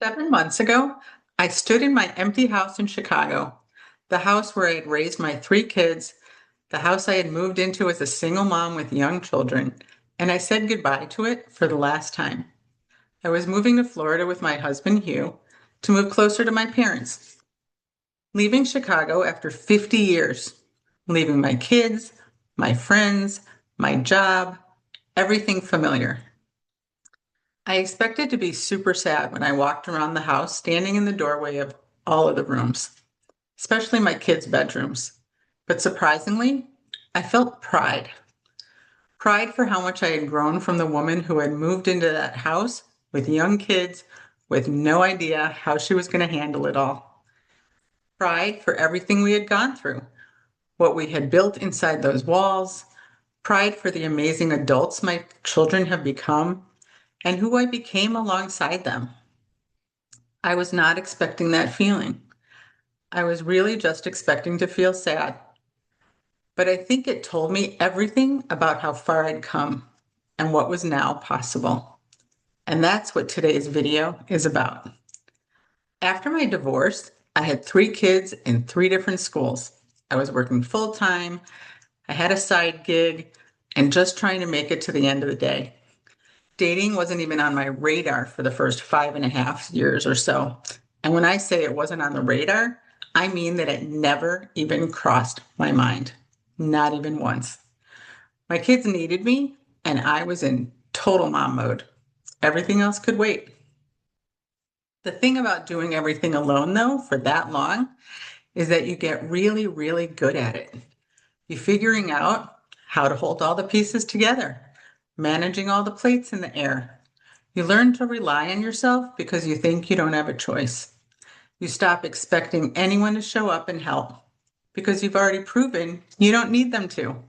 7 months ago, I stood in my empty house in Chicago, the house where I had raised my three kids, the house I had moved into as a single mom with young children, and I said goodbye to it for the last time. I was moving to Florida with my husband, Hugh, to move closer to my parents, leaving Chicago after 50 years, leaving my kids, my friends, my job, everything familiar. I expected to be super sad when I walked around the house, standing in the doorway of all of the rooms, especially my kids' bedrooms. But surprisingly, I felt pride. Pride for how much I had grown from the woman who had moved into that house with young kids, with no idea how she was going to handle it all. Pride for everything we had gone through, what we had built inside those walls. Pride for the amazing adults my children have become and who I became alongside them. I was not expecting that feeling. I was really just expecting to feel sad. But I think it told me everything about how far I'd come and what was now possible. And that's what today's video is about. After my divorce, I had three kids in three different schools. I was working full time, I had a side gig, and just trying to make it to the end of the day. Dating wasn't even on my radar for the first 5.5 years or so. And when I say it wasn't on the radar, I mean that it never even crossed my mind. Not even once. My kids needed me, and I was in total mom mode. Everything else could wait. The thing about doing everything alone, though, for that long, is that you get really, really good at it. You're figuring out how to hold all the pieces together, managing all the plates in the air. You learn to rely on yourself because you think you don't have a choice. You stop expecting anyone to show up and help because you've already proven you don't need them to.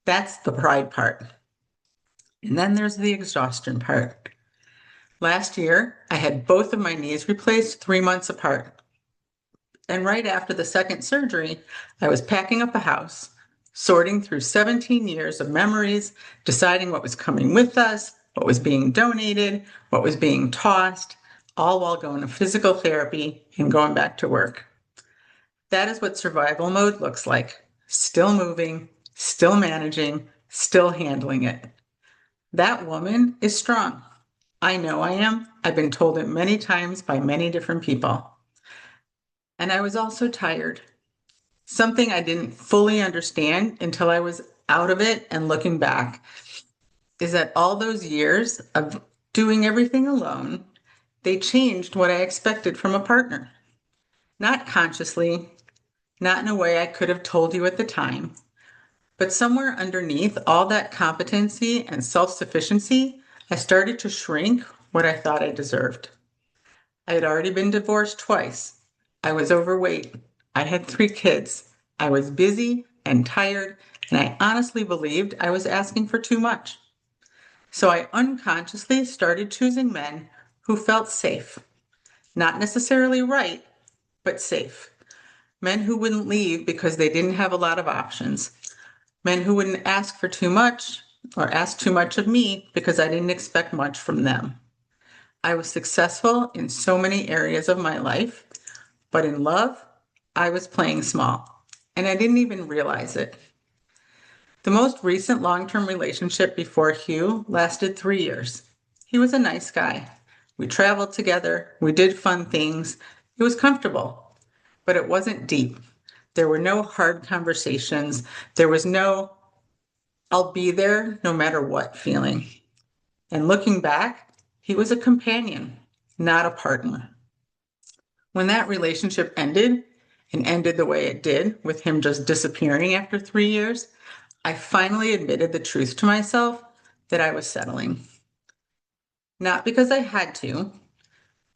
That's the pride part. And then there's the exhaustion part. Last year, I had both of my knees replaced 3 months apart. And right after the second surgery, I was packing up a house, sorting through 17 years of memories, deciding what was coming with us, what was being donated, what was being tossed, all while going to physical therapy and going back to work. That is what survival mode looks like. Still moving, still managing, still handling it. That woman is strong. I know I am. I've been told it many times by many different people. And I was also tired. Something I didn't fully understand until I was out of it and looking back is that all those years of doing everything alone, they changed what I expected from a partner. Not consciously, not in a way I could have told you at the time, but somewhere underneath all that competency and self-sufficiency, I started to shrink what I thought I deserved. I had already been divorced twice. I was overweight. I had three kids. I was busy and tired, and I honestly believed I was asking for too much. So I unconsciously started choosing men who felt safe. Not necessarily right, but safe. Men who wouldn't leave because they didn't have a lot of options. Men who wouldn't ask for too much or ask too much of me because I didn't expect much from them. I was successful in so many areas of my life, but in love, I was playing small, and I didn't even realize it. The most recent long-term relationship before Hugh lasted 3 years. He was a nice guy. We traveled together, we did fun things. It was comfortable, but it wasn't deep. There were no hard conversations. There was no, I'll be there no matter what feeling. And looking back, he was a companion, not a partner. When that relationship ended, and ended the way it did, with him just disappearing after 3 years, I finally admitted the truth to myself that I was settling. Not because I had to,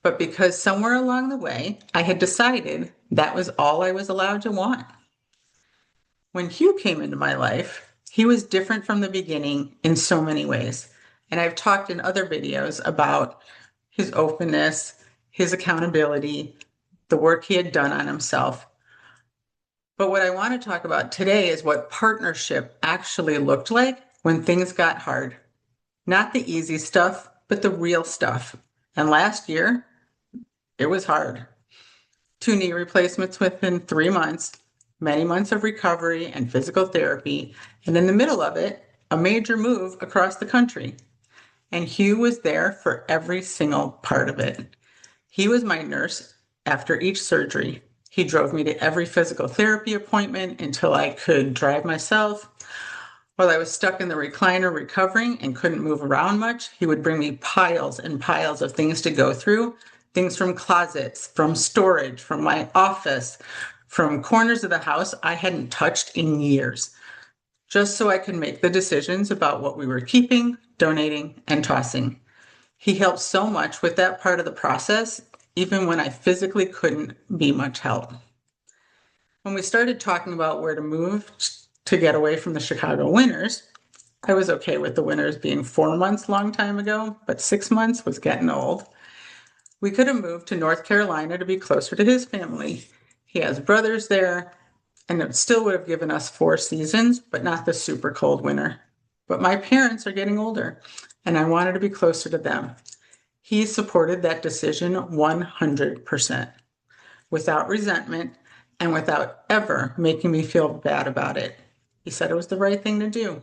but because somewhere along the way, I had decided that was all I was allowed to want. When Hugh came into my life, he was different from the beginning in so many ways. And I've talked in other videos about his openness, his accountability, the work he had done on himself. But what I want to talk about today is what partnership actually looked like when things got hard. Not the easy stuff, but the real stuff. And last year, It was hard. 2 knee replacements within 3 months, many months of recovery and physical therapy, and in the middle of it, a major move across the country. And Hugh was there for every single part of it. He was my nurse after each surgery. He drove me to every physical therapy appointment until I could drive myself. While I was stuck in the recliner recovering and couldn't move around much, he would bring me piles and piles of things to go through, things from closets, from storage, from my office, from corners of the house I hadn't touched in years, just so I could make the decisions about what we were keeping, donating, and tossing. He helped so much with that part of the process, even when I physically couldn't be much help. When we started talking about where to move to get away from the Chicago winters, I was okay with the winters being 4 months long time ago, but 6 months was getting old. We could have moved to North Carolina to be closer to his family. He has brothers there, and it still would have given us 4 seasons, but not the super cold winter. But my parents are getting older, and I wanted to be closer to them. He supported that decision 100%, without resentment and without ever making me feel bad about it. He said it was the right thing to do.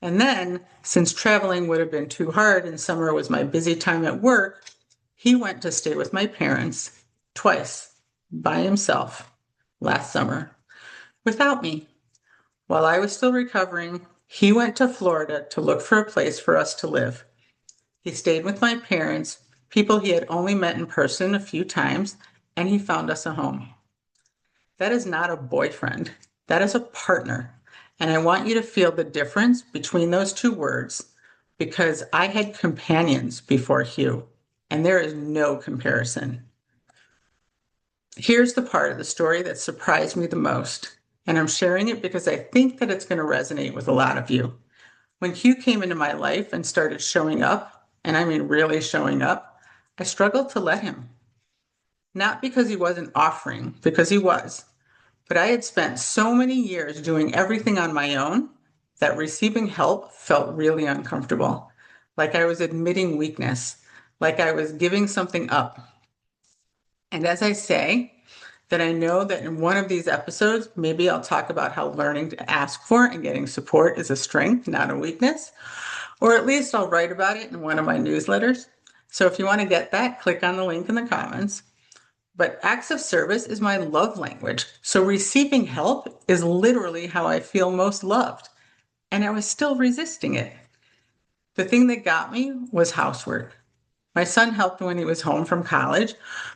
And then, since traveling would have been too hard and summer was my busy time at work, he went to stay with my parents twice by himself last summer without me. While I was still recovering, he went to Florida to look for a place for us to live. He stayed with my parents, people he had only met in person a few times, and he found us a home. That is not a boyfriend. That is a partner. And I want you to feel the difference between those 2 words, because I had companions before Hugh, and there is no comparison. Here's the part of the story that surprised me the most, and I'm sharing it because I think that it's going to resonate with a lot of you. When Hugh came into my life and started showing up, and I mean really showing up, I struggled to let him. Not because he wasn't offering, because he was. But I had spent so many years doing everything on my own that receiving help felt really uncomfortable, like I was admitting weakness, like I was giving something up. And as I say, that I know that in one of these episodes, maybe I'll talk about how learning to ask for and getting support is a strength, not a weakness, or at least I'll write about it in one of my newsletters. So if you want to get that, click on the link in the comments. But acts of service is my love language. So receiving help is literally how I feel most loved. And I was still resisting it. The thing that got me was housework. My son helped when he was home from college,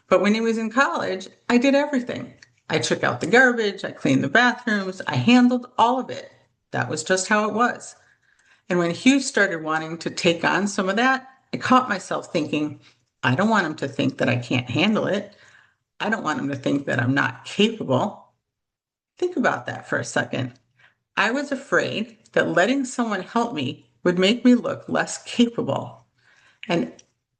but when he was in college, I did everything. I took out the garbage, I cleaned the bathrooms, I handled all of it. That was just how it was. And when Hugh started wanting to take on some of that, I caught myself thinking, I don't want him to think that I can't handle it. I don't want him to think that I'm not capable. Think about that for a second. I was afraid that letting someone help me would make me look less capable. And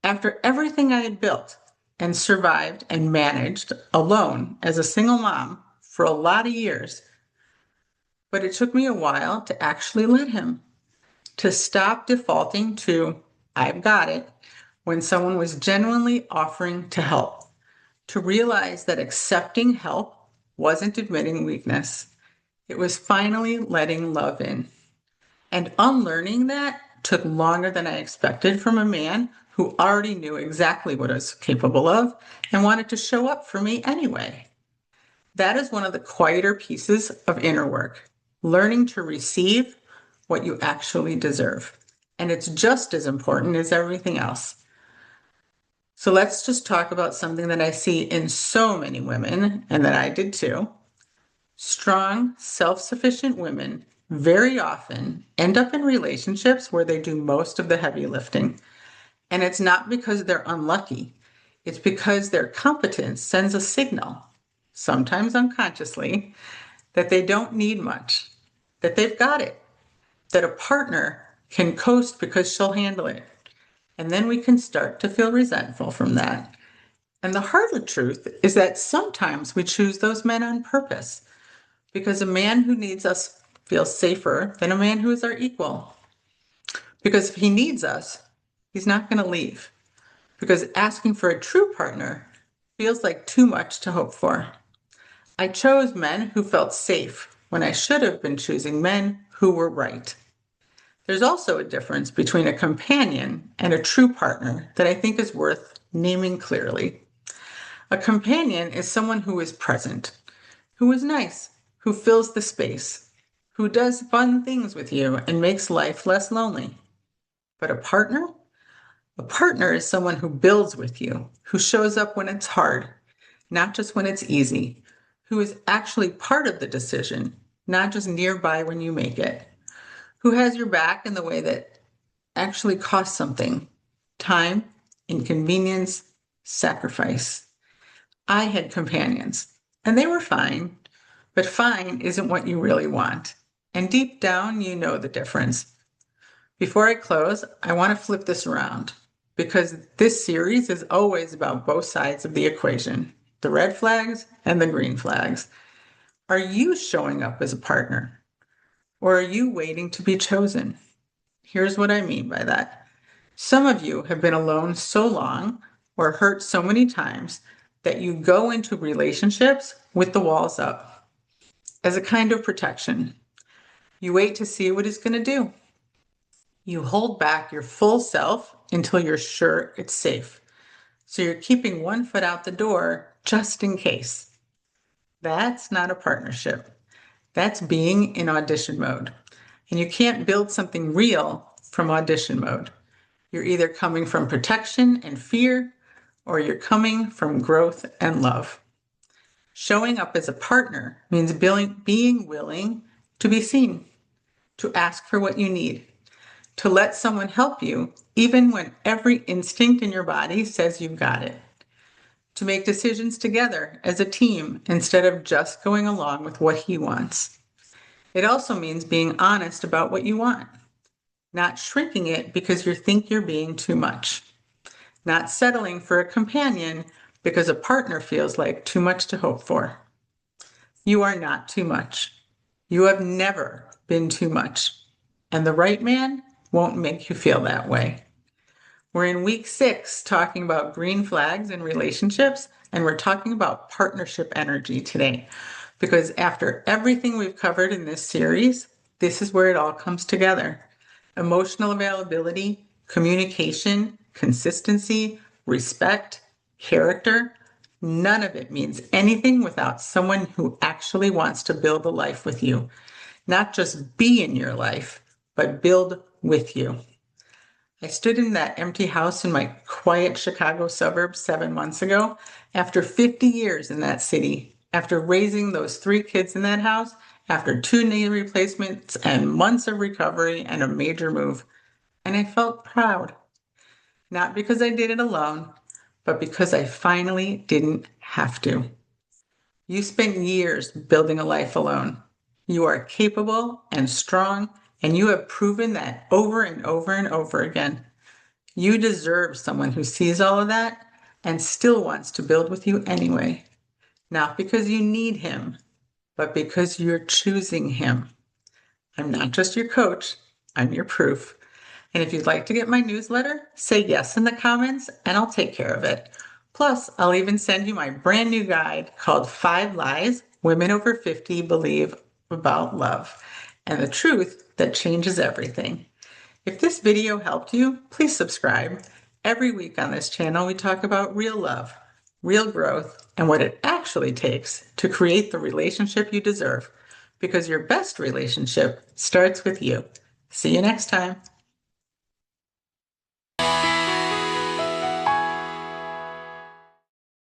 after everything I had built and survived and managed alone as a single mom for a lot of years, but it took me a while to actually let him, to stop defaulting to, I've got it, when someone was genuinely offering to help. To realize that accepting help wasn't admitting weakness. It was finally letting love in. And unlearning that took longer than I expected from a man who already knew exactly what I was capable of and wanted to show up for me anyway. That is one of the quieter pieces of inner work, learning to receive what you actually deserve. And it's just as important as everything else. So let's just talk about something that I see in so many women, and that I did too. Strong, self-sufficient women very often end up in relationships where they do most of the heavy lifting. And it's not because they're unlucky. It's because their competence sends a signal, sometimes unconsciously, that they don't need much, that they've got it, that a partner can coast because she'll handle it. And then we can start to feel resentful from that. And the harder truth is that sometimes we choose those men on purpose, because a man who needs us feels safer than a man who is our equal. Because if he needs us, he's not going to leave. Because asking for a true partner feels like too much to hope for. I chose men who felt safe when I should have been choosing men who were right. There's also a difference between a companion and a true partner that I think is worth naming clearly. A companion is someone who is present, who is nice, who fills the space, who does fun things with you and makes life less lonely. But a partner? A partner is someone who builds with you, who shows up when it's hard, not just when it's easy, who is actually part of the decision, not just nearby when you make it, who has your back in the way that actually costs something: time, inconvenience, sacrifice. I had companions, and they were fine, but fine isn't what you really want. And deep down, you know the difference. Before I close, I want to flip this around because this series is always about both sides of the equation, the red flags and the green flags. Are you showing up as a partner, or are you waiting to be chosen? Here's what I mean by that. Some of you have been alone so long or hurt so many times that you go into relationships with the walls up as a kind of protection. You wait to see what it's going to do. You hold back your full self until you're sure it's safe. So you're keeping one foot out the door just in case. That's not a partnership. That's being in audition mode. And you can't build something real from audition mode. You're either coming from protection and fear, or you're coming from growth and love. Showing up as a partner means being willing to be seen, to ask for what you need, to let someone help you even when every instinct in your body says you've got it, to make decisions together as a team instead of just going along with what he wants. It also means being honest about what you want, not shrinking it because you think you're being too much, not settling for a companion because a partner feels like too much to hope for. You are not too much. You have never been too much, and the right man won't make you feel that way. We're in week 6 talking about green flags in relationships, and we're talking about partnership energy today. Because after everything we've covered in this series, this is where it all comes together. Emotional availability, communication, consistency, respect, character. None of it means anything without someone who actually wants to build a life with you. Not just be in your life, but build with you. I stood in that empty house in my quiet Chicago suburbs 7 months ago, after 50 years in that city, after raising those 3 kids in that house, after 2 knee replacements and months of recovery and a major move. And I felt proud. Not because I did it alone, but because I finally didn't have to. You spent years building a life alone. You are capable and strong, and you have proven that over and over and over again. You deserve someone who sees all of that and still wants to build with you anyway. Not because you need him, but because you're choosing him. I'm not just your coach, I'm your proof. And if you'd like to get my newsletter, say yes in the comments and I'll take care of it. Plus, I'll even send you my brand new guide called 5 Lies Women Over 50 Believe About Love and the Truth That Changes Everything. If this video helped you, please subscribe. Every week on this channel, we talk about real love, real growth, and what it actually takes to create the relationship you deserve. Because your best relationship starts with you. See you next time.